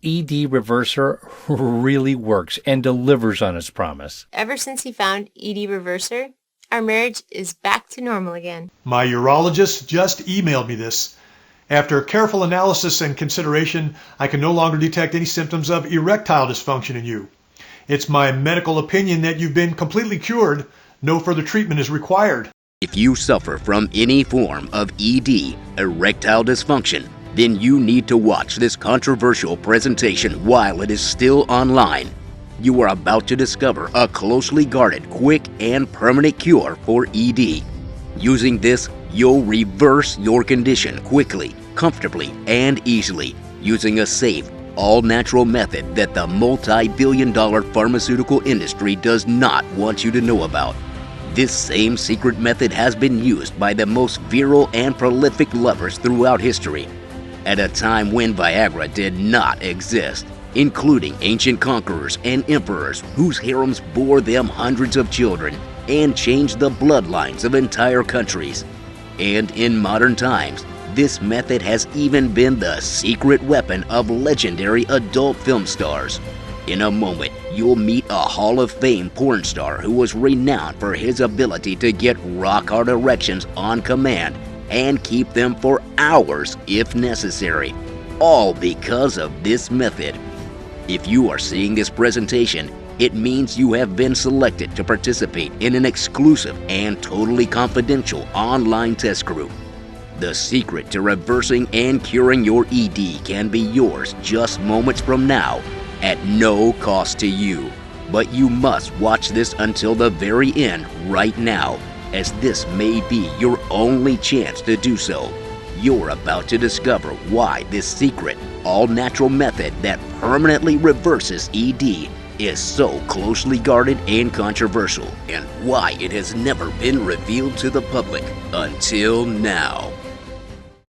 ED Reverser really works and delivers on its promise. Ever since he found ED Reverser, our marriage is back to normal again. My urologist just emailed me this. After careful analysis and consideration, I can no longer detect any symptoms of erectile dysfunction in you. It's my medical opinion that you've been completely cured. No further treatment is required. If you suffer from any form of ED, erectile dysfunction, then you need to watch this controversial presentation while it is still online. You are about to discover a closely guarded, quick, and permanent cure for ED. Using this, you'll reverse your condition quickly, comfortably, and easily using a safe, all-natural method that the multi-billion-dollar pharmaceutical industry does not want you to know about. This same secret method has been used by the most virile and prolific lovers throughout history, at a time when Viagra did not exist, including ancient conquerors and emperors whose harems bore them hundreds of children and changed the bloodlines of entire countries. And in modern times, this method has even been the secret weapon of legendary adult film stars. In a moment, you'll meet a Hall of Fame porn star who was renowned for his ability to get rock-hard erections on command and keep them for hours if necessary, all because of this method. If you are seeing this presentation, it means you have been selected to participate in an exclusive and totally confidential online test group. The secret to reversing and curing your ED can be yours just moments from now at no cost to you. But you must watch this until the very end right now, as this may be your only chance to do so. You're about to discover why this secret, all-natural method that permanently reverses ED is so closely guarded and controversial, and why it has never been revealed to the public until now.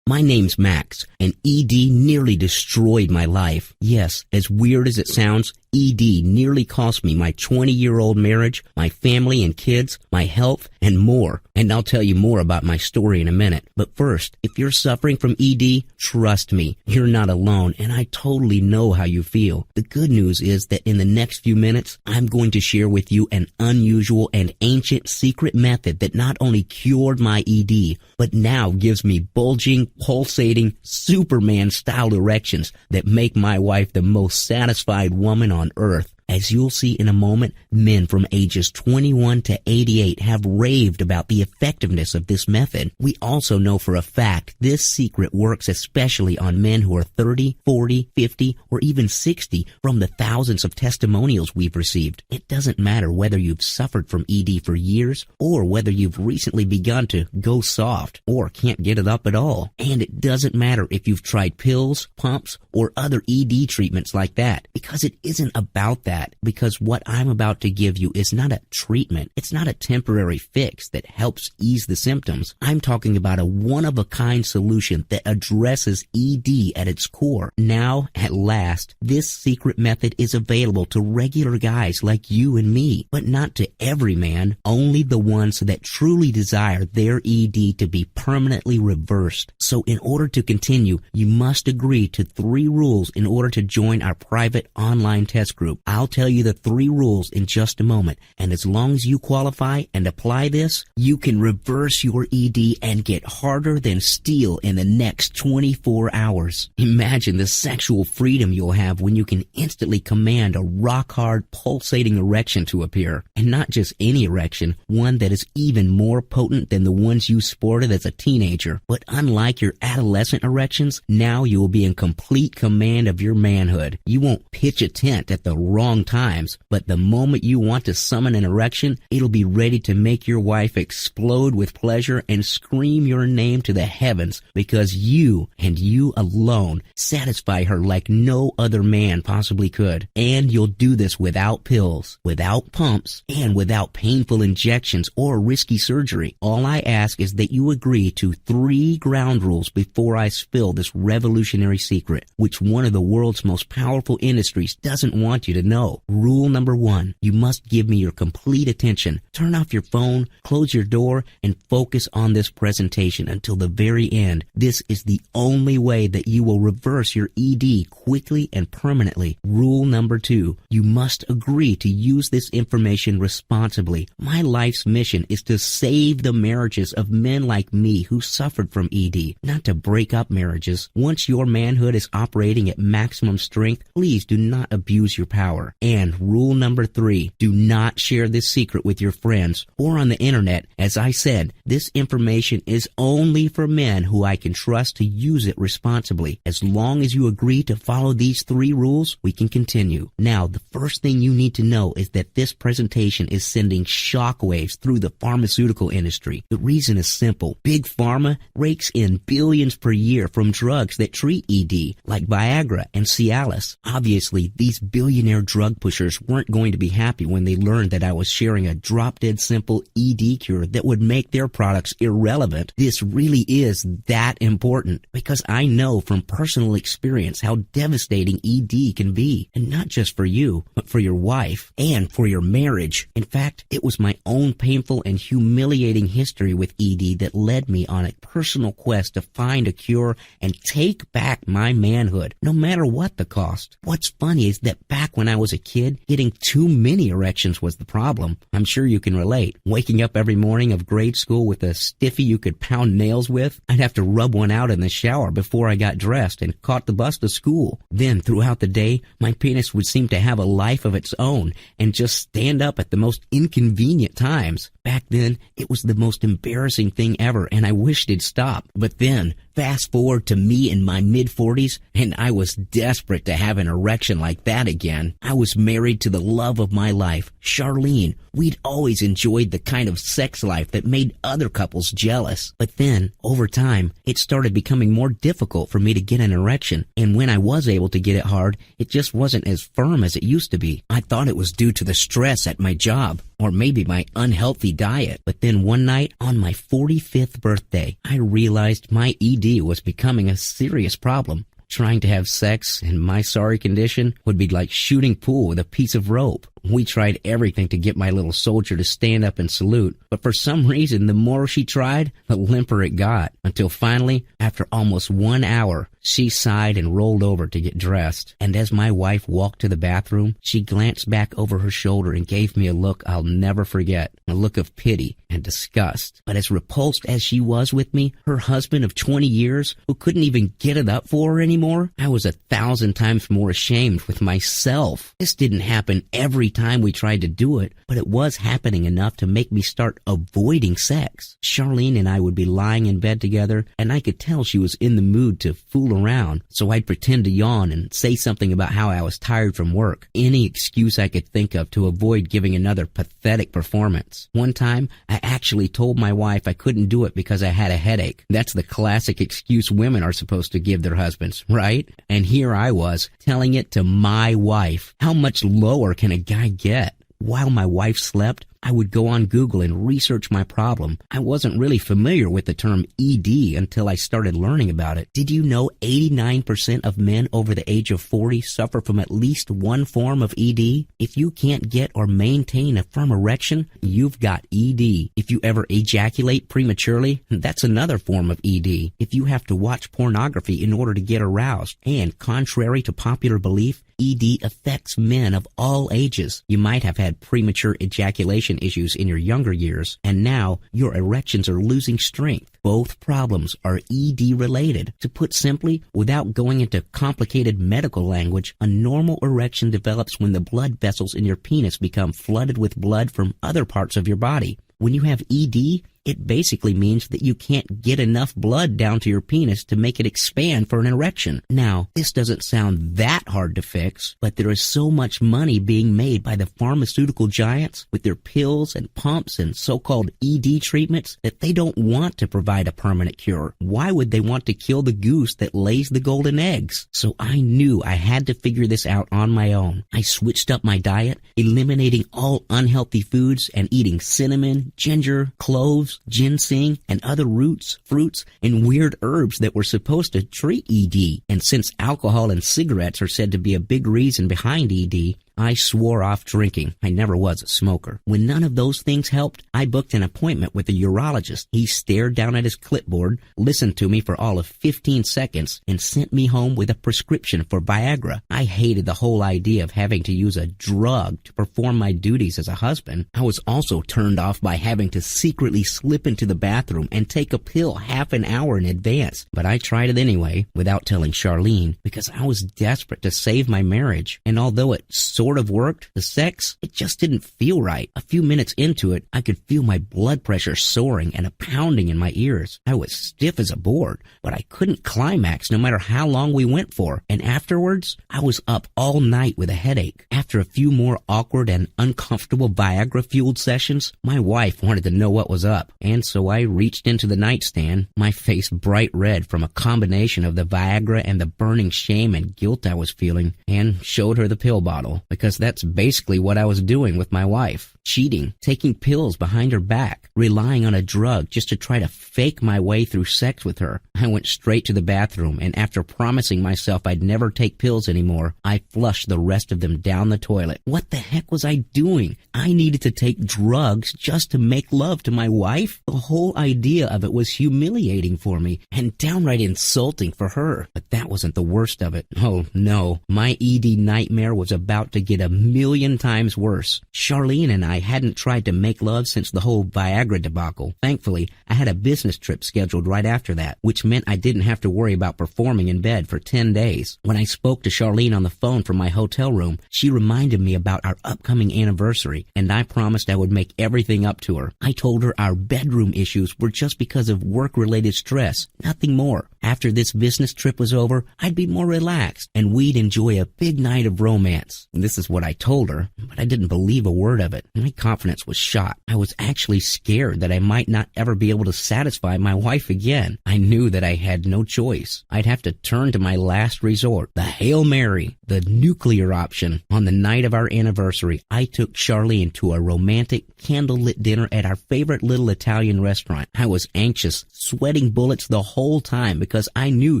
My name's Max, and ED nearly destroyed my life. Yes, as weird as it sounds, ED nearly cost me my 20-year-old marriage, my family and kids, my health, and more. And I'll tell you more about my story in a minute. But first, if you're suffering from ED, trust me, you're not alone, and I totally know how you feel. The good news is that in the next few minutes, I'm going to share with you an unusual and ancient secret method that not only cured my ED, but now gives me bulging, pulsating, Superman-style erections that make my wife the most satisfied woman on earth. As you'll see in a moment, men from ages 21 to 88 have raved about the effectiveness of this method. We also know for a fact this secret works especially on men who are 30, 40, 50, or even 60 from the thousands of testimonials we've received. It doesn't matter whether you've suffered from ED for years or whether you've recently begun to go soft or can't get it up at all. And it doesn't matter if you've tried pills, pumps, or other ED treatments like that, because it isn't about that. Because what I'm about to give you is not a treatment. It's not a temporary fix that helps ease the symptoms. I'm talking about a one-of-a-kind solution that addresses ED at its core. Now, at last, this secret method is available to regular guys like you and me, but not to every man, only the ones that truly desire their ED to be permanently reversed. So in order to continue, you must agree to 3 rules in order to join our private online test group. I'll tell you the 3 rules in just a moment, and as long as you qualify and apply this, you can reverse your ED and get harder than steel in the next 24 hours. Imagine the sexual freedom you'll have when you can instantly command a rock-hard, pulsating erection to appear. And not just any erection, one that is even more potent than the ones you sported as a teenager. But unlike your adolescent erections, now you will be in complete command of your manhood. You won't pitch a tent at the wrong times, but the moment you want to summon an erection, it'll be ready to make your wife explode with pleasure and scream your name to the heavens, because you and you alone satisfy her like no other man possibly could. And you'll do this without pills, without pumps, and without painful injections or risky surgery. All I ask is that you agree to 3 ground rules before I spill this revolutionary secret, which one of the world's most powerful industries doesn't want you to know. know. Rule number 1, you must give me your complete attention. Turn off your phone, close your door, and focus on this presentation until the very end. This is the only way that you will reverse your ED quickly and permanently. Rule number 2, you must agree to use this information responsibly. My life's mission is to save the marriages of men like me who suffered from ED, not to break up marriages. Once your manhood is operating at maximum strength, please do not abuse your power. And rule number 3, do not share this secret with your friends or on the internet. As I said, this information is only for men who I can trust to use it responsibly. As long as you agree to follow these 3 rules, we can continue. Now, the first thing you need to know is that this presentation is sending shockwaves through the pharmaceutical industry. The reason is simple. Big Pharma rakes in billions per year from drugs that treat ED, like Viagra and Cialis. Obviously, these billionaire drug pushers weren't going to be happy when they learned that I was sharing a drop-dead simple ED cure that would make their products irrelevant. This really is that important because I know from personal experience how devastating ED can be, and not just for you, but for your wife and for your marriage. In fact, it was my own painful and humiliating history with ED that led me on a personal quest to find a cure and take back my manhood, no matter what the cost. What's funny is that back when I was a kid, getting too many erections was the problem. I'm sure you can relate. Waking up every morning of grade school with a stiffy you could pound nails with, I'd have to rub one out in the shower before I got dressed and caught the bus to school. Then, throughout the day, my penis would seem to have a life of its own and just stand up at the most inconvenient times. Back then, it was the most embarrassing thing ever, and I wished it'd stop. But then, fast forward to me in my mid-40s, and I was desperate to have an erection like that again. I was married to the love of my life, Charlene. We'd always enjoyed the kind of sex life that made other couples jealous. But then, over time, it started becoming more difficult for me to get an erection, and when I was able to get it hard, it just wasn't as firm as it used to be. I thought it was due to the stress at my job, or maybe my unhealthy diet. But then one night, on my 45th birthday, I realized my ED was becoming a serious problem. Trying to have sex in my sorry condition would be like shooting pool with a piece of rope. We tried everything to get my little soldier to stand up and salute, but for some reason, the more she tried, the limper it got, until finally, after almost 1 hour, she sighed and rolled over to get dressed. And as my wife walked to the bathroom, she glanced back over her shoulder and gave me a look I'll never forget, a look of pity and disgust. But as repulsed as she was with me, her husband of 20 years, who couldn't even get it up for her anymore, I was 1,000 times more ashamed with myself. This didn't happen every time we tried to do it, but it was happening enough to make me start avoiding sex. Charlene and I would be lying in bed together, and I could tell she was in the mood to fool around, so I'd pretend to yawn and say something about how I was tired from work. Any excuse I could think of to avoid giving another pathetic performance. One time, I actually told my wife I couldn't do it because I had a headache. That's the classic excuse women are supposed to give their husbands, right? And here I was, telling it to my wife. How much lower can a guy get? While my wife slept, I would go on Google and research my problem. I wasn't really familiar with the term ED until I started learning about it. Did you know 89% of men over the age of 40 suffer from at least one form of ED? If you can't get or maintain a firm erection, you've got ED. If you ever ejaculate prematurely, that's another form of ED. If you have to watch pornography in order to get aroused, and contrary to popular belief, ED affects men of all ages. You might have had premature ejaculation issues in your younger years, and now your erections are losing strength. Both problems are ED related. To put simply, without going into complicated medical language, a normal erection develops when the blood vessels in your penis become flooded with blood from other parts of your body. When you have ED, it basically means that you can't get enough blood down to your penis to make it expand for an erection. Now, this doesn't sound that hard to fix, but there is so much money being made by the pharmaceutical giants with their pills and pumps and so-called ED treatments that they don't want to provide a permanent cure. Why would they want to kill the goose that lays the golden eggs? So I knew I had to figure this out on my own. I switched up my diet, eliminating all unhealthy foods and eating cinnamon, ginger, cloves, ginseng, and other roots, fruits, and weird herbs that were supposed to treat ED. And since alcohol and cigarettes are said to be a big reason behind ED, I swore off drinking. I never was a smoker. When none of those things helped, I booked an appointment with a urologist. He stared down at his clipboard, listened to me for all of 15 seconds, and sent me home with a prescription for Viagra. I hated the whole idea of having to use a drug to perform my duties as a husband. I was also turned off by having to secretly slip into the bathroom and take a pill half an hour in advance. But I tried it anyway, without telling Charlene, because I was desperate to save my marriage. And although it sort of worked, the sex, it just didn't feel right. A few minutes into it, I could feel my blood pressure soaring and a pounding in my ears. I was stiff as a board, but I couldn't climax no matter how long we went for. And afterwards, I was up all night with a headache. After a few more awkward and uncomfortable Viagra-fueled sessions, my wife wanted to know what was up. And so I reached into the nightstand, my face bright red from a combination of the Viagra and the burning shame and guilt I was feeling, and showed her the pill bottle, because that's basically what I was doing with my wife. Cheating, taking pills behind her back, relying on a drug just to try to fake my way through sex with her. I went straight to the bathroom, and after promising myself I'd never take pills anymore, I flushed the rest of them down the toilet. What the heck was I doing? I needed to take drugs just to make love to my wife? The whole idea of it was humiliating for me and downright insulting for her. But that wasn't the worst of it. Oh no, my ED nightmare was about to get 1,000,000 times worse. Charlene and I hadn't tried to make love since the whole Viagra debacle. Thankfully, I had a business trip scheduled right after that, which meant I didn't have to worry about performing in bed for 10 days. When I spoke to Charlene on the phone from my hotel room, she reminded me about our upcoming anniversary, and I promised I would make everything up to her. I told her our bedroom issues were just because of work-related stress, nothing more. After this business trip was over, I'd be more relaxed, and we'd enjoy a big night of romance. And this is what I told her, but I didn't believe a word of it. My confidence was shot. I was actually scared that I might not ever be able to satisfy my wife again. I knew that I had no choice. I'd have to turn to my last resort, the Hail Mary, the nuclear option. On the night of our anniversary, I took Charlene to a romantic, candlelit dinner at our favorite little Italian restaurant. I was anxious, sweating bullets the whole time because I knew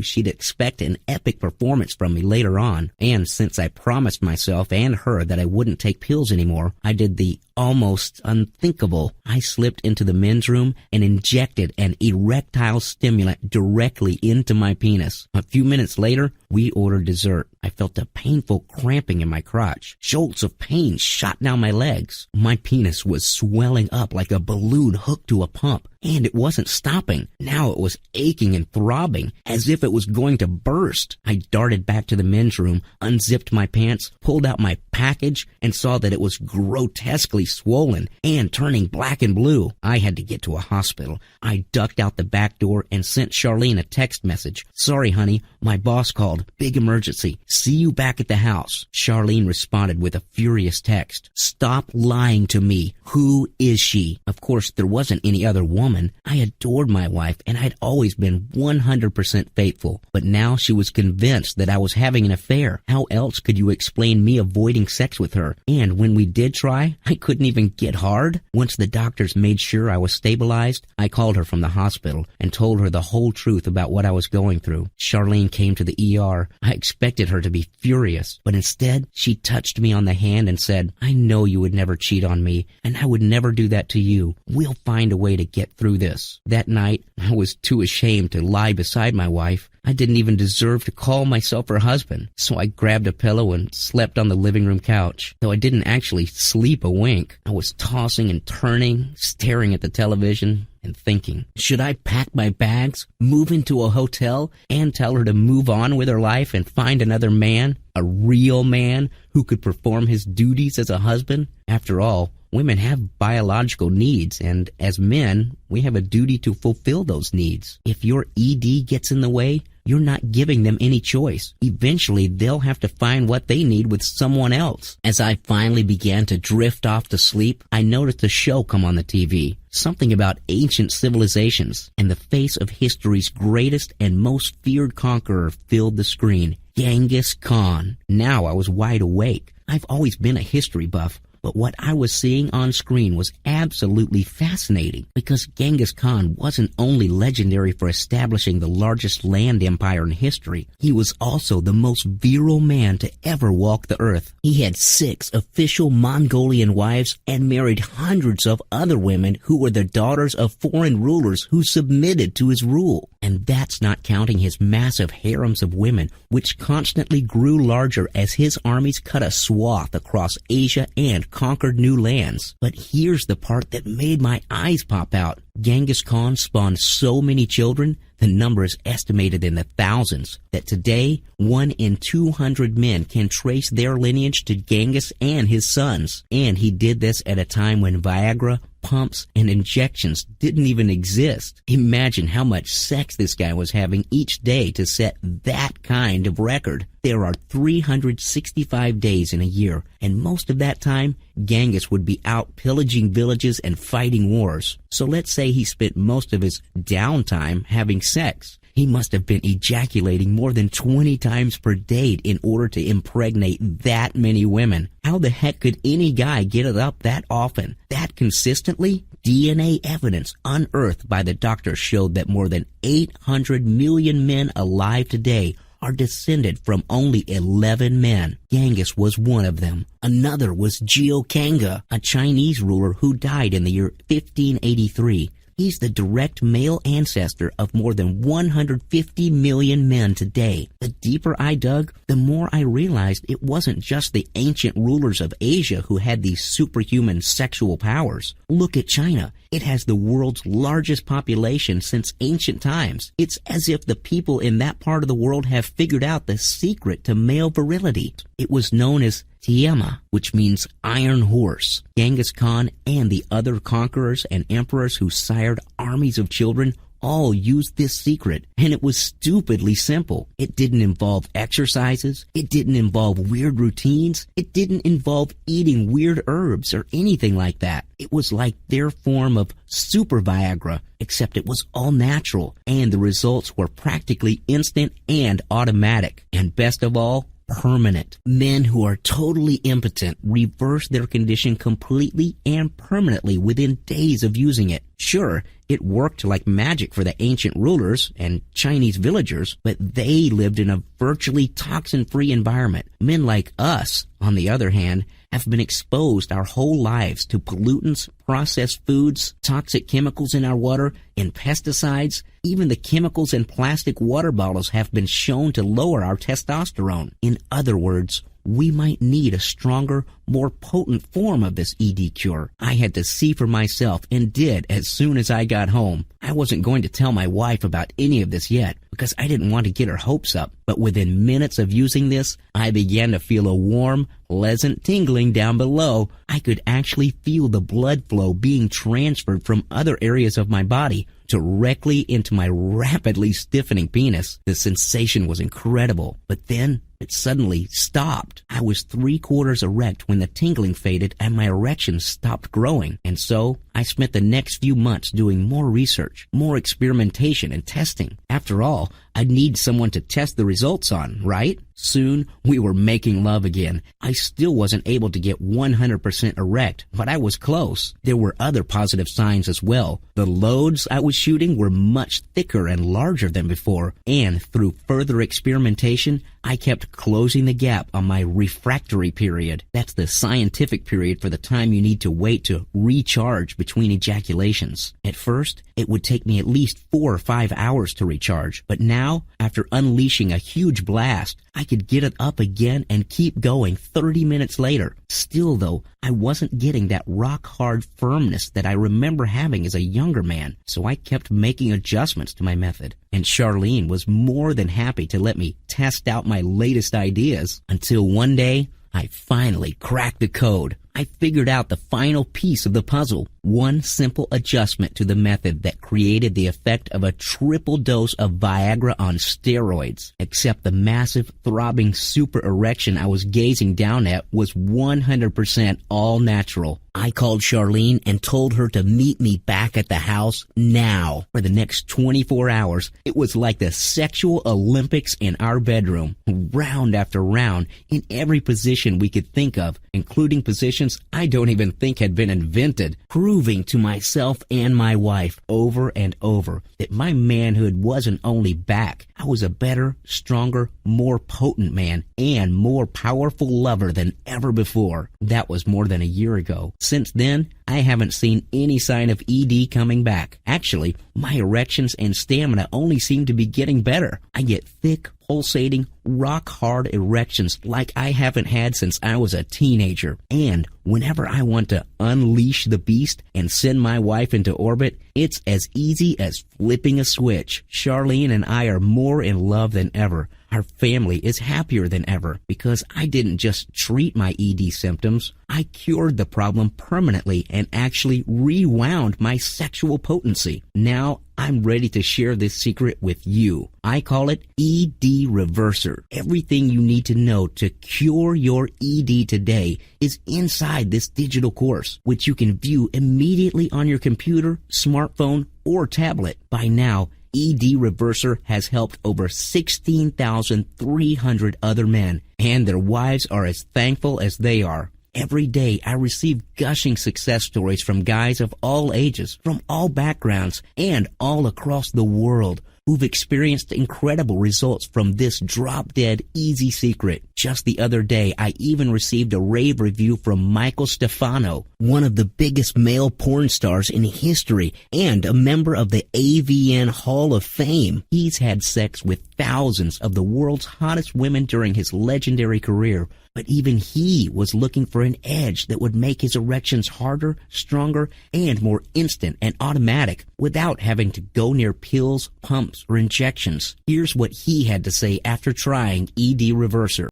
she'd expect an epic performance from me later on. And since I promised myself and her that I wouldn't take pills anymore, I did the almost unthinkable. I slipped into the men's room and injected an erectile stimulant directly into my penis. A few minutes later, we ordered dessert. I felt a painful cramping in my crotch. Jolts of pain shot down my legs. My penis was swelling up like a balloon hooked to a pump, and it wasn't stopping. Now it was aching and throbbing, as if it was going to burst. I darted back to the men's room, unzipped my pants, pulled out my package, and saw that it was grotesquely swollen and turning black and blue. I had to get to a hospital. I ducked out the back door and sent Charlene a text message. "Sorry, honey, my boss called. Big emergency. See you back at the house." Charlene responded with a furious text. "Stop lying to me. Who is she?" Of course, there wasn't any other woman. I adored my wife, and I'd always been 100% faithful. But now she was convinced that I was having an affair. How else could you explain me avoiding sex with her? And when we did try, I couldn't even get hard. Once the doctors made sure I was stabilized, I called her from the hospital and told her the whole truth about what I was going through. Charlene came to the ER. I expected her to be furious, but instead, she touched me on the hand and said, "I know you would never cheat on me, and I would never do that to you. We'll find a way to get through this." That night, I was too ashamed to lie beside my wife. I didn't even deserve to call myself her husband, so I grabbed a pillow and slept on the living room couch. Though I didn't actually sleep a wink, I was tossing and turning, staring at the television and thinking, should I pack my bags, move into a hotel, and tell her to move on with her life and find another man, a real man who could perform his duties as a husband? After all, women have biological needs, and as men, we have a duty to fulfill those needs. If your ED gets in the way, you're not giving them any choice. Eventually, they'll have to find what they need with someone else. As I finally began to drift off to sleep, I noticed a show come on the TV. Something about ancient civilizations, and the face of history's greatest and most feared conqueror filled the screen. Genghis Khan. Now I was wide awake. I've always been a history buff, But what I was seeing on screen was absolutely fascinating, because Genghis Khan wasn't only legendary for establishing the largest land empire in history, he was also the most virile man to ever walk the earth. He had 6 official Mongolian wives and married hundreds of other women who were the daughters of foreign rulers who submitted to his rule. And that's not counting his massive harems of women, which constantly grew larger as his armies cut a swath across Asia and conquered new lands. But here's the part that made my eyes pop out. Genghis Khan spawned so many children, the number is estimated in the thousands, that today 1 in 200 men can trace their lineage to Genghis and his sons. And he did this at a time when Viagra, pumps, and injections didn't even exist. Imagine how much sex this guy was having each day to set that kind of record. There are 365 days in a year, and most of that time, Genghis would be out pillaging villages and fighting wars. So let's say he spent most of his downtime having sex. He must have been ejaculating more than 20 times per day in order to impregnate that many women. How the heck could any guy get it up that often, that consistently? DNA evidence unearthed by the doctor showed that more than 800 million men alive today are descended from only 11 men. Genghis was one of them. Another was Geo Kanga, a Chinese ruler who died in the year 1583. He's the direct male ancestor of more than 150 million men today. The deeper I dug, the more I realized it wasn't just the ancient rulers of Asia who had these superhuman sexual powers. Look at China. It has the world's largest population since ancient times. It's as if the people in that part of the world have figured out the secret to male virility. It was known as Tiamat, which means iron horse. Genghis Khan and the other conquerors and emperors who sired armies of children all used this secret, and it was stupidly simple. It didn't involve exercises. It didn't involve weird routines. It didn't involve eating weird herbs or anything like that. It was like their form of super Viagra, except it was all natural, and the results were practically instant and automatic. And best of all, permanent. Men who are totally impotent reverse their condition completely and permanently within days of using it. Sure, it worked like magic for the ancient rulers and Chinese villagers, but they lived in a virtually toxin-free environment. Men like us, on the other hand, have been exposed our whole lives to pollutants, processed foods, toxic chemicals in our water, and pesticides. Even the chemicals in plastic water bottles have been shown to lower our testosterone. In other words, we might need a stronger, more potent form of this ED cure. I had to see for myself, and did as soon as I got home. I wasn't going to tell my wife about any of this yet, because I didn't want to get her hopes up. But within minutes of using this, I began to feel a warm, pleasant tingling down below. I could actually feel the blood flow being transferred from other areas of my body directly into my rapidly stiffening penis. The sensation was incredible, but then it suddenly stopped. I was 3/4 erect when the tingling faded and my erection stopped growing. And so I spent the next few months doing more research, more experimentation and testing. After all, I'd need someone to test the results on, right? Soon, we were making love again. I still wasn't able to get 100% erect, but I was close. There were other positive signs as well. The loads I was shooting were much thicker and larger than before, and through further experimentation, I kept closing the gap on my refractory period. That's the scientific period for the time you need to wait to recharge between ejaculations. At first, it would take me at least 4 or 5 hours to recharge, but now, after unleashing a huge blast, I could get it up again and keep going 30 minutes later. Still, though, I wasn't getting that rock-hard firmness that I remember having as a younger man, so I kept making adjustments to my method. And Charlene was more than happy to let me test out my latest ideas, until one day, I finally cracked the code. I figured out the final piece of the puzzle. One simple adjustment to the method that created the effect of a triple dose of Viagra on steroids. Except the massive, throbbing super erection I was gazing down at was 100% all natural. I called Charlene and told her to meet me back at the house now. For the next 24 hours, it was like the sexual Olympics in our bedroom. Round after round, in every position we could think of, including positions I don't even think had been invented, proving to myself and my wife over and over that my manhood wasn't only back. I was a better, stronger, more potent man and more powerful lover than ever before. That was more than a year ago. Since then, I haven't seen any sign of ED coming back. Actually, my erections and stamina only seem to be getting better. I get thick, pulsating, rock-hard erections like I haven't had since I was a teenager. And whenever I want to unleash the beast and send my wife into orbit, it's as easy as flipping a switch. Charlene and I are more in love than ever. Our family is happier than ever because I didn't just treat my ED symptoms. I cured the problem permanently and actually rewound my sexual potency. Now I'm ready to share this secret with you. I call it ED Reverser. Everything you need to know to cure your ED today is inside this digital course, which you can view immediately on your computer, smartphone, or tablet. By now, ED Reverser has helped over 16,300 other men, and their wives are as thankful as they are. Every day I receive gushing success stories from guys of all ages, from all backgrounds, and all across the world who've experienced incredible results from this drop-dead easy secret. Just the other day, I even received a rave review from Michael Stefano, one of the biggest male porn stars in history and a member of the AVN Hall of Fame. He's had sex with thousands of the world's hottest women during his legendary career, but even he was looking for an edge that would make his erections harder, stronger, and more instant and automatic without having to go near pills, pumps, or injections. Here's what he had to say after trying ED Reverser.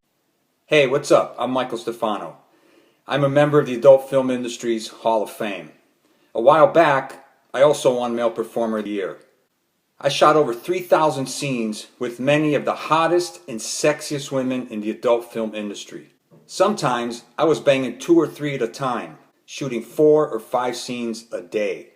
Hey, what's up? I'm Michael Stefano. I'm a member of the Adult Film Industry's Hall of Fame. A while back, I also won Male Performer of the Year. I shot over 3,000 scenes with many of the hottest and sexiest women in the adult film industry. Sometimes I was banging 2 or 3 at a time, shooting 4 or 5 scenes a day.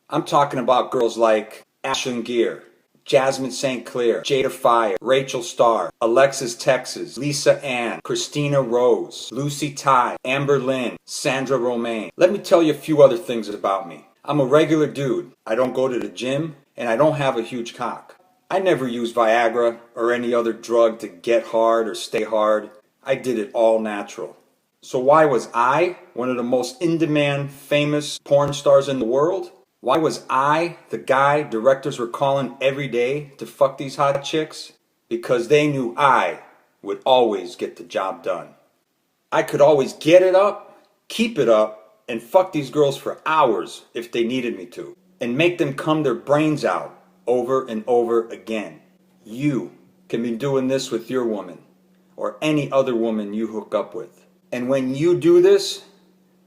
I'm talking about girls like Ashlyn Gear, Jasmine St. Clair, Jada Fire, Rachel Starr, Alexis Texas, Lisa Ann, Christina Rose, Lucy Ty, Amber Lynn, Sandra Romaine. Let me tell you a few other things about me. I'm a regular dude. I don't go to the gym, and I don't have a huge cock. I never used Viagra or any other drug to get hard or stay hard. I did it all natural. So why was I one of the most in-demand, famous porn stars in the world? Why was I the guy directors were calling every day to fuck these hot chicks? Because they knew I would always get the job done. I could always get it up, keep it up, and fuck these girls for hours if they needed me to, and make them come their brains out over and over again. You can be doing this with your woman, or any other woman you hook up with. And when you do this,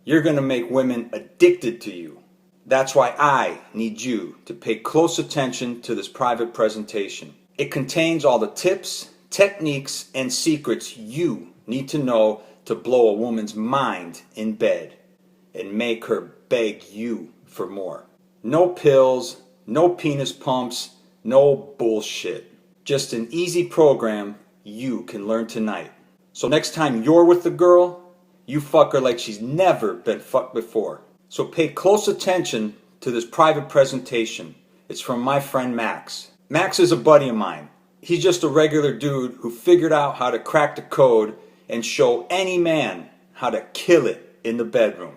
you're gonna make women addicted to you. That's why I need you to pay close attention to this private presentation. It contains all the tips, techniques, and secrets you need to know to blow a woman's mind in bed and make her beg you for more. No pills, no penis pumps, no bullshit. Just an easy program you can learn tonight. So next time you're with a girl, you fuck her like she's never been fucked before. So pay close attention to this private presentation. It's from my friend Max. Max is a buddy of mine. He's just a regular dude who figured out how to crack the code and show any man how to kill it in the bedroom.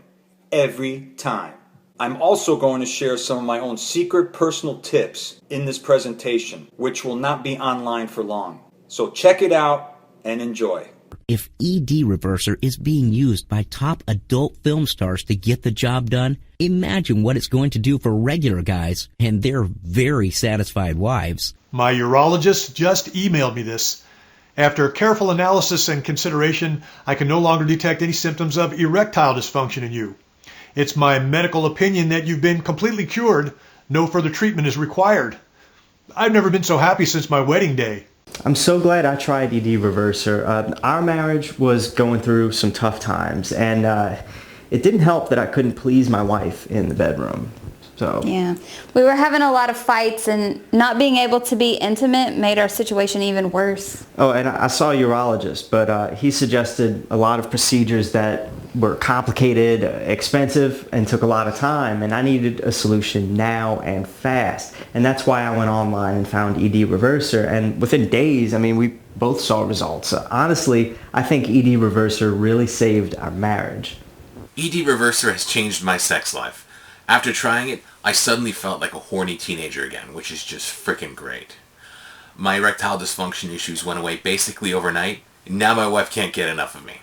Every time. I'm also going to share some of my own secret personal tips in this presentation, which will not be online for long. So check it out and enjoy. If ED Reverser is being used by top adult film stars to get the job done, imagine what it's going to do for regular guys and their very satisfied wives. My urologist just emailed me this. After careful analysis and consideration, I can no longer detect any symptoms of erectile dysfunction in you. It's my medical opinion that you've been completely cured. No further treatment is required. I've never been so happy since my wedding day. I'm so glad I tried ED Reverser. Our marriage was going through some tough times, and it didn't help that I couldn't please my wife in the bedroom. So Yeah. We were having a lot of fights, and not being able to be intimate made our situation even worse. Oh, and I saw a urologist, but he suggested a lot of procedures that were complicated, expensive, and took a lot of time, and I needed a solution now and fast. And that's why I went online and found ED Reverser, and within days, I mean, we both saw results. Honestly, I think ED Reverser really saved our marriage. ED Reverser has changed my sex life. After trying it, I suddenly felt like a horny teenager again, which is just freaking great. My erectile dysfunction issues went away basically overnight, and now my wife can't get enough of me.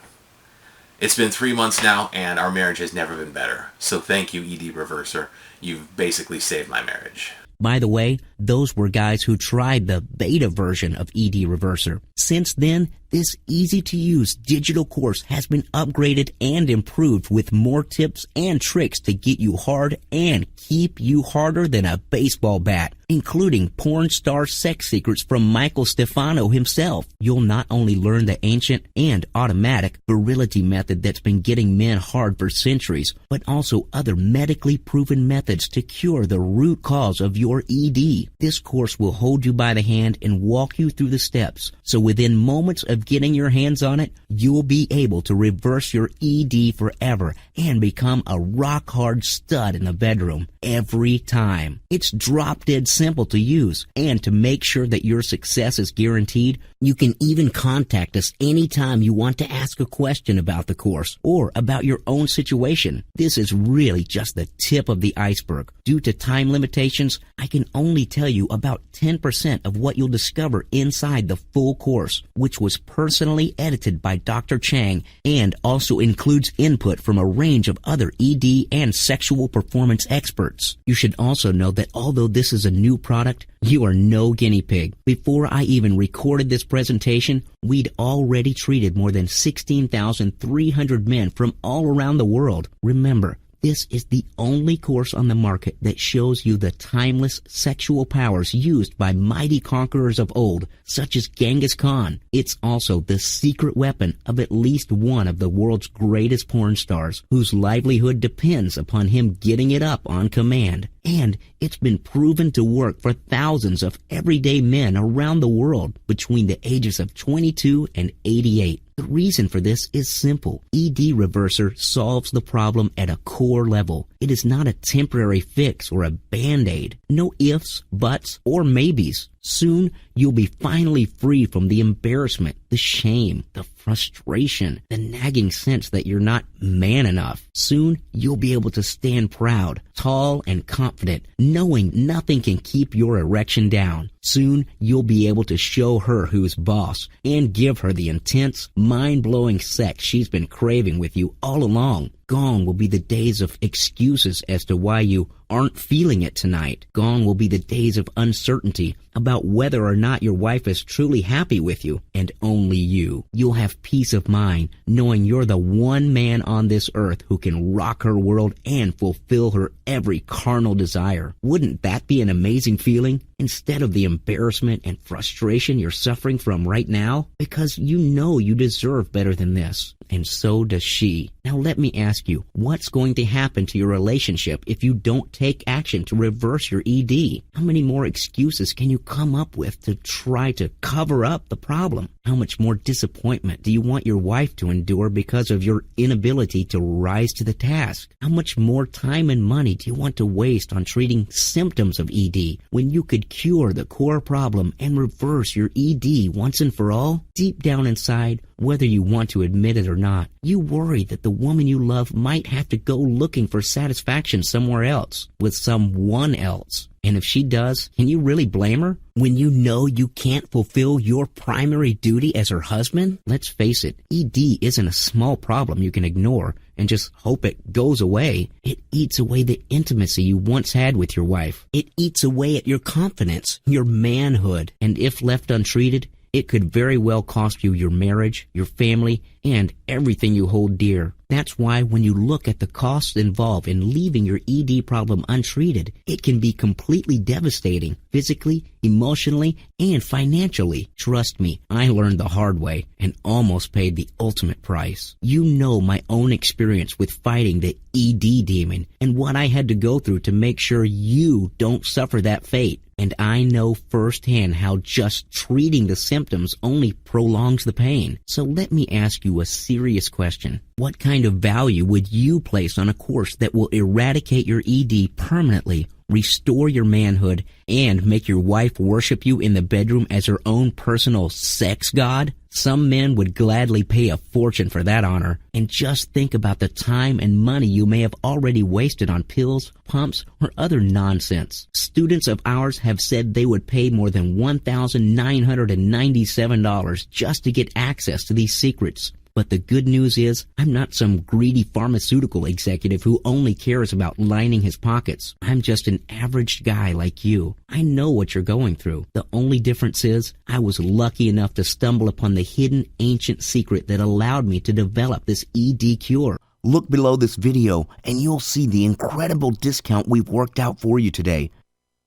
It's been 3 months now, and our marriage has never been better. So thank you, ED Reverser. You've basically saved my marriage. By the way, those were guys who tried the beta version of ED Reverser. Since then, this easy-to-use digital course has been upgraded and improved with more tips and tricks to get you hard and keep you harder than a baseball bat, including porn star sex secrets from Michael Stefano himself. You'll not only learn the ancient and automatic virility method that's been getting men hard for centuries, but also other medically proven methods to cure the root cause of your ED. This course will hold you by the hand and walk you through the steps, so within moments of getting your hands on it, you'll be able to reverse your ED forever and become a rock-hard stud in the bedroom every time. It's drop-dead simple to use, and to make sure that your success is guaranteed, you can even contact us anytime you want to ask a question about the course or about your own situation. This is really just the tip of the iceberg. Due to time limitations, I can only tell you about 10% of what you'll discover inside the full course, which was personally edited by Dr. Chang and also includes input from a range of other ED and sexual performance experts. You should also know that although this is a new product, you are no guinea pig. Before I even recorded this presentation, we'd already treated more than 16,300 men from all around the world. Remember, this is the only course on the market that shows you the timeless sexual powers used by mighty conquerors of old, such as Genghis Khan. It's also the secret weapon of at least one of the world's greatest porn stars, whose livelihood depends upon him getting it up on command. And it's been proven to work for thousands of everyday men around the world between the ages of 22 and 88. The reason for this is simple. ED Reverser solves the problem at a core level. It is not a temporary fix or a band-aid. No ifs, buts, or maybes. Soon, you'll be finally free from the embarrassment, the shame, the frustration, the nagging sense that you're not man enough. Soon, you'll be able to stand proud, tall, and confident, knowing nothing can keep your erection down. Soon, you'll be able to show her who's boss and give her the intense, mind-blowing sex she's been craving with you all along. Gone will be the days of excuses as to why you aren't feeling it tonight. Gone will be the days of uncertainty about whether or not your wife is truly happy with you, and only you. You'll have peace of mind knowing you're the one man on this earth who can rock her world and fulfill her every carnal desire. Wouldn't that be an amazing feeling? Instead of the embarrassment and frustration you're suffering from right now, because you know you deserve better than this. And so does she. Now let me ask you, what's going to happen to your relationship if you don't take action to reverse your ED? How many more excuses can you come up with to try to cover up the problem? How much more disappointment do you want your wife to endure because of your inability to rise to the task? How much more time and money do you want to waste on treating symptoms of ED when you could cure the core problem and reverse your ED once and for all? Deep down inside, whether you want to admit it or not, you worry that the woman you love might have to go looking for satisfaction somewhere else, with someone else. And if she does, can you really blame her? When you know you can't fulfill your primary duty as her husband? Let's face it, ED isn't a small problem you can ignore and just hope it goes away. It eats away the intimacy you once had with your wife. It eats away at your confidence, your manhood, and if left untreated, it could very well cost you your marriage, your family, and everything you hold dear. That's why when you look at the costs involved in leaving your ED problem untreated, it can be completely devastating, physically, emotionally, and financially. Trust me, I learned the hard way and almost paid the ultimate price. You know my own experience with fighting the ED demon and what I had to go through to make sure you don't suffer that fate. And I know firsthand how just treating the symptoms only prolongs the pain. So let me ask you a serious question. What kind of value would you place on a course that will eradicate your ED permanently, restore your manhood, and make your wife worship you in the bedroom as her own personal sex god? Some men would gladly pay a fortune for that honor. And just think about the time and money you may have already wasted on pills, pumps, or other nonsense. Students of ours have said they would pay more than $1,997 just to get access to these secrets. But the good news is, I'm not some greedy pharmaceutical executive who only cares about lining his pockets. I'm just an average guy like you. I know what you're going through. The only difference is, I was lucky enough to stumble upon the hidden ancient secret that allowed me to develop this ED cure. Look below this video and you'll see the incredible discount we've worked out for you today.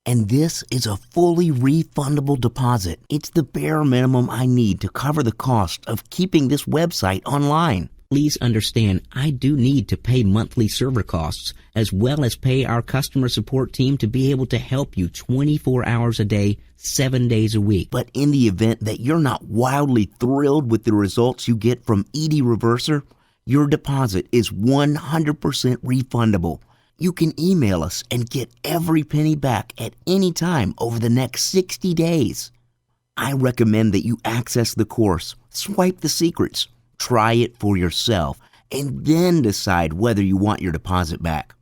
And this is a fully refundable deposit. It's the bare minimum I need to cover the cost of keeping this website online. Please understand, I do need to pay monthly server costs, as well as pay our customer support team to be able to help you 24 hours a day, 7 days a week. But in the event that you're not wildly thrilled with the results you get from ED Reverser, your deposit is 100% refundable. You can email us and get every penny back at any time over the next 60 days. I recommend that you access the course, swipe the secrets, try it for yourself, and then decide whether you want your deposit back.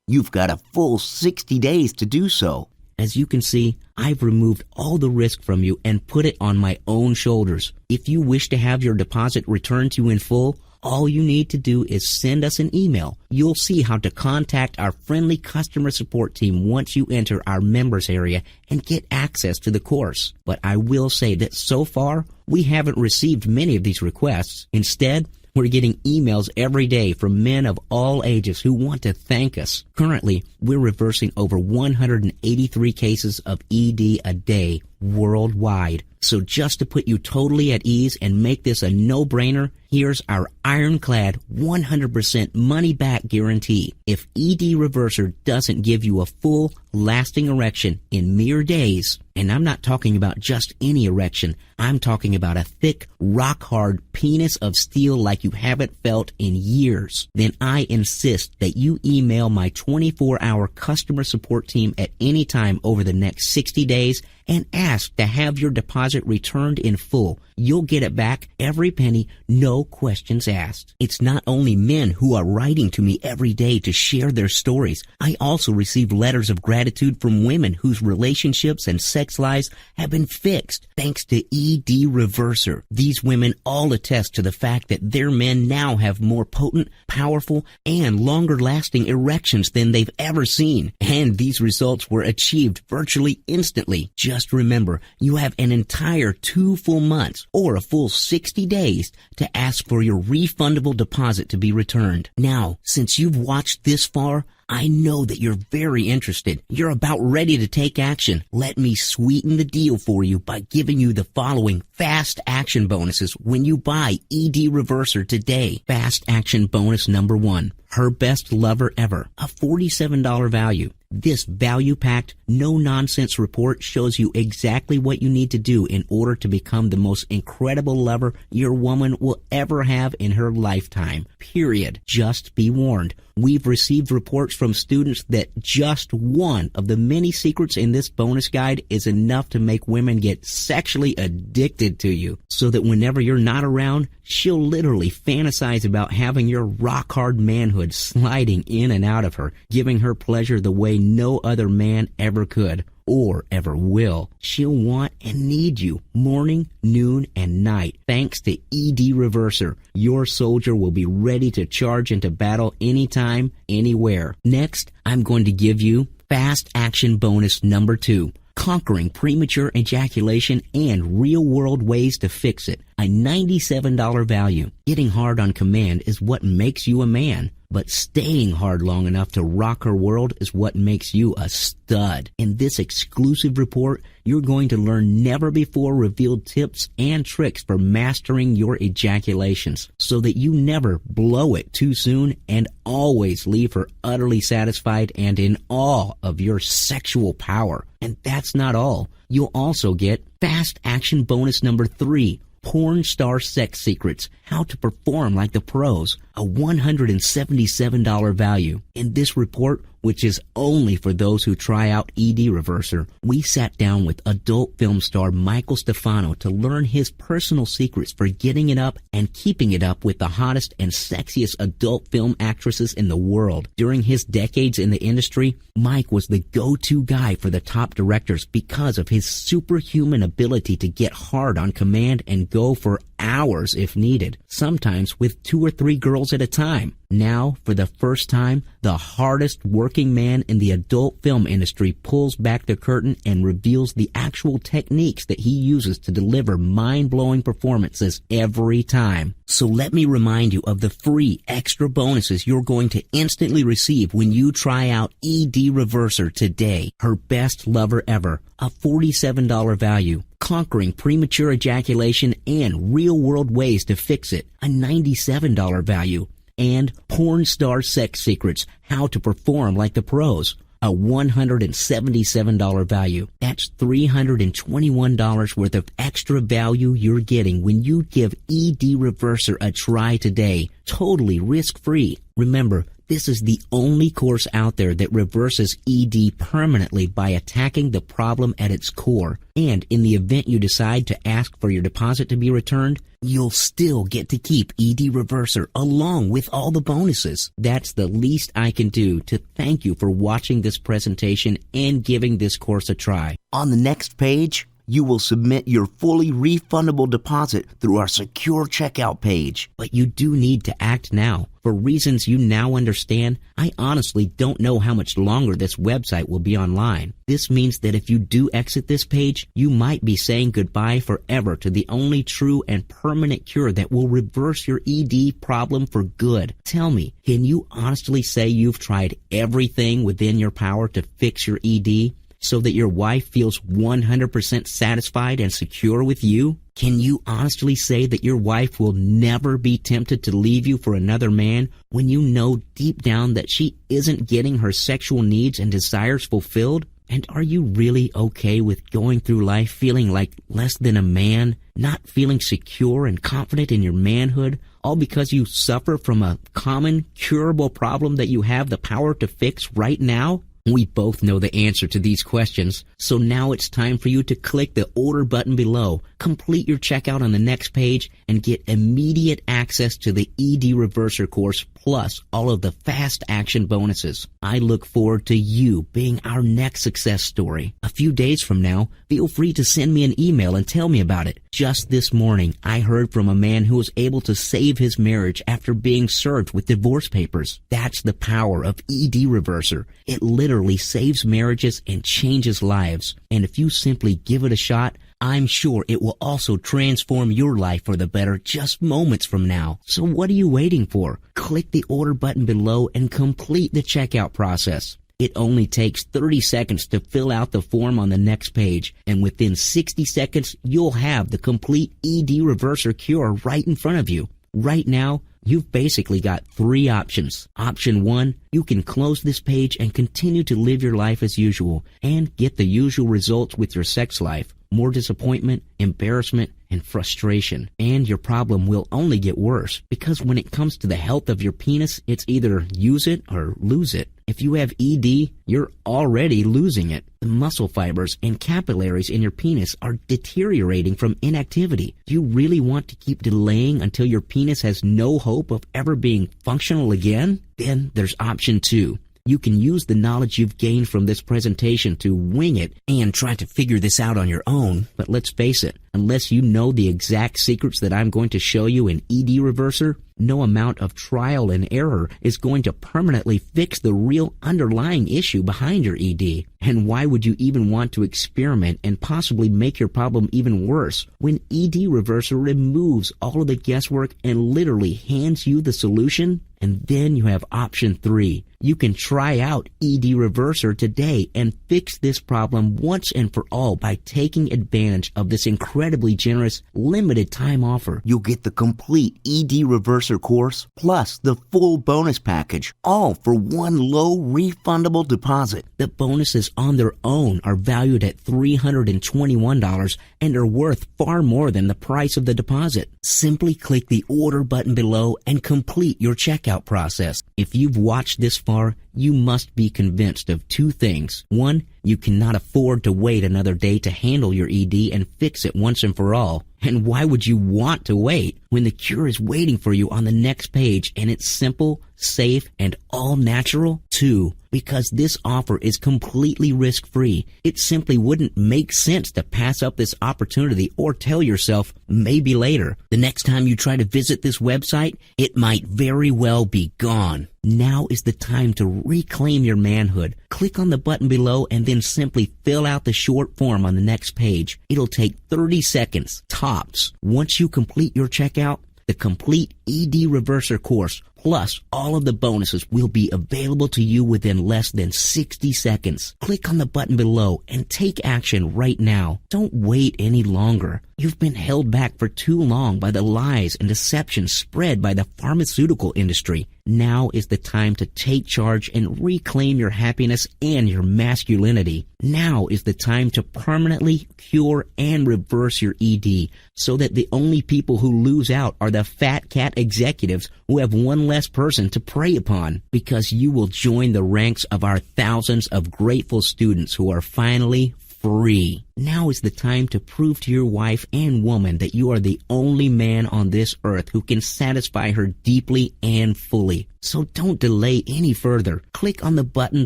You've got a full 60 days to do so. As you can see, I've removed all the risk from you and put it on my own shoulders. If you wish to have your deposit returned to you in full, all you need to do is send us an email. You'll see how to contact our friendly customer support team once you enter our members area and get access to the course. But I will say that so far, we haven't received many of these requests. Instead, we're getting emails every day from men of all ages who want to thank us. Currently, we're reversing over 183 cases of ED a day worldwide. So just to put you totally at ease and make this a no-brainer, here's our ironclad 100% money-back guarantee. If ED Reverser doesn't give you a full, lasting erection in mere days, and I'm not talking about just any erection, I'm talking about a thick, rock-hard penis of steel like you haven't felt in years, then I insist that you email my 24-hour customer support team at any time over the next 60 days and ask to have your deposit returned in full. You'll get it back, every penny, no questions asked. It's not only men who are writing to me every day to share their stories. I also receive letters of gratitude from women whose relationships and sex lives have been fixed thanks to ED Reverser. These women all attest to the fact that their men now have more potent, powerful, and longer-lasting erections than they've ever seen. And these results were achieved virtually instantly. Just remember, you have an entire 2 full months or a full 60 days to ask for your refundable deposit to be returned. Now, since you've watched this far, I know that you're very interested. You're about ready to take action. Let me sweeten the deal for you by giving you the following fast action bonuses when you buy ED Reverser today. Fast action bonus number 1. Her best lover ever. A $47 value. This value-packed, no-nonsense report shows you exactly what you need to do in order to become the most incredible lover your woman will ever have in her lifetime. Period. Just be warned. We've received reports from students that just one of the many secrets in this bonus guide is enough to make women get sexually addicted to you, so that whenever you're not around, she'll literally fantasize about having your rock-hard manhood sliding in and out of her, giving her pleasure the way no other man ever could or ever will. She'll want and need you morning, noon, and night. Thanks to ED Reverser, your soldier will be ready to charge into battle anytime, anywhere. Next, I'm going to give you fast action bonus number 2. Conquering Premature Ejaculation and Real-World Ways to Fix It, a $97 value. Getting hard on command is what makes you a man, but staying hard long enough to rock her world is what makes you a stud. In this exclusive report, you're going to learn never-before-revealed tips and tricks for mastering your ejaculations so that you never blow it too soon and always leave her utterly satisfied and in awe of your sexual power. And that's not all. You'll also get Fast Action Bonus number 3, Porn Star Sex Secrets, How to Perform Like the Pros, a $177 value. In this report, which is only for those who try out ED Reverser, we sat down with adult film star Michael Stefano to learn his personal secrets for getting it up and keeping it up with the hottest and sexiest adult film actresses in the world. During his decades in the industry, Mike was the go-to guy for the top directors because of his superhuman ability to get hard on command and go for hours if needed, sometimes with 2 or 3 girls at a time. Now, for the first time, the hardest working man in the adult film industry pulls back the curtain and reveals the actual techniques that he uses to deliver mind-blowing performances every time. So let me remind you of the free extra bonuses you're going to instantly receive when you try out ED Reverser today. Her best lover ever, a $47 value. Conquering Premature Ejaculation and Real-World Ways to Fix It, a $97 value. And Porn Star Sex Secrets, How to Perform Like the Pros, a $177 value. That's $321 worth of extra value you're getting when you give ED Reverser a try today, totally risk-free. Remember, this is the only course out there that reverses ED permanently by attacking the problem at its core. And in the event you decide to ask for your deposit to be returned, you'll still get to keep ED Reverser along with all the bonuses. That's the least I can do to thank you for watching this presentation and giving this course a try. On the next page, you will submit your fully refundable deposit through our secure checkout page. But you do need to act now. For reasons you now understand, I honestly don't know how much longer this website will be online. This means that if you do exit this page, you might be saying goodbye forever to the only true and permanent cure that will reverse your ED problem for good. Tell me, can you honestly say you've tried everything within your power to fix your ED? So that your wife feels 100% satisfied and secure with you? Can you honestly say that your wife will never be tempted to leave you for another man when you know deep down that she isn't getting her sexual needs and desires fulfilled? And are you really okay with going through life feeling like less than a man, not feeling secure and confident in your manhood, all because you suffer from a common, curable problem that you have the power to fix right now? We both know the answer to these questions, so now it's time for you to click the order button below, complete your checkout on the next page, and get immediate access to the ED Reverser course plus all of the fast action bonuses. I look forward to you being our next success story. A few days from now, feel free to send me an email and tell me about it. Just this morning, I heard from a man who was able to save his marriage after being served with divorce papers. That's the power of ED Reverser. It literally saves marriages and changes lives. And if you simply give it a shot, I'm sure it will also transform your life for the better just moments from now. So what are you waiting for? Click the order button below and complete the checkout process. It only takes 30 seconds to fill out the form on the next page, and within 60 seconds, you'll have the complete ED Reverser cure right in front of you. Right now, you've basically got 3 options. Option 1, you can close this page and continue to live your life as usual and get the usual results with your sex life. More disappointment, embarrassment, and frustration. And your problem will only get worse because when it comes to the health of your penis, it's either use it or lose it. If you have ED, you're already losing it. The muscle fibers and capillaries in your penis are deteriorating from inactivity. Do you really want to keep delaying until your penis has no hope of ever being functional again? Then there's option 2. You can use the knowledge you've gained from this presentation to wing it and try to figure this out on your own. But let's face it, Unless you know the exact secrets that I'm going to show you in ED Reverser, no amount of trial and error is going to permanently fix the real underlying issue behind your ED. And why would you even want to experiment and possibly make your problem even worse when ED Reverser removes all of the guesswork and literally hands you the solution? And then you have option 3. You can try out ED Reverser today and fix this problem once and for all by taking advantage of this incredibly generous limited time offer. You'll get the complete ED Reverser course plus the full bonus package, all for one low refundable deposit. The bonuses on their own are valued at $321 and are worth far more than the price of the deposit. Simply click the order button below and complete your checkout process. If you've watched this far, you must be convinced of 2 things. 1, you cannot afford to wait another day to handle your ED and fix it once and for all. And why would you want to wait when the cure is waiting for you on the next page and it's simple, safe, and all natural? 2, because this offer is completely risk-free. It simply wouldn't make sense to pass up this opportunity or tell yourself, maybe later. The next time you try to visit this website, it might very well be gone. Now is the time to reclaim your manhood. Click on the button below and then simply fill out the short form on the next page. It'll take 30 seconds, tops. Once you complete your checkout, the complete ED Reverser course plus all of the bonuses will be available to you within less than 60 seconds. Click on the button below and take action right now. Don't wait any longer. You've been held back for too long by the lies and deception spread by the pharmaceutical industry. Now is the time to take charge and reclaim your happiness and your masculinity. Now is the time to permanently cure and reverse your ED so that the only people who lose out are the fat cat executives who have one less person to prey upon, because you will join the ranks of our thousands of grateful students who are finally free. Now is the time to prove to your wife and woman that you are the only man on this earth who can satisfy her deeply and fully. So don't delay any further. Click on the button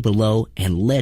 below and let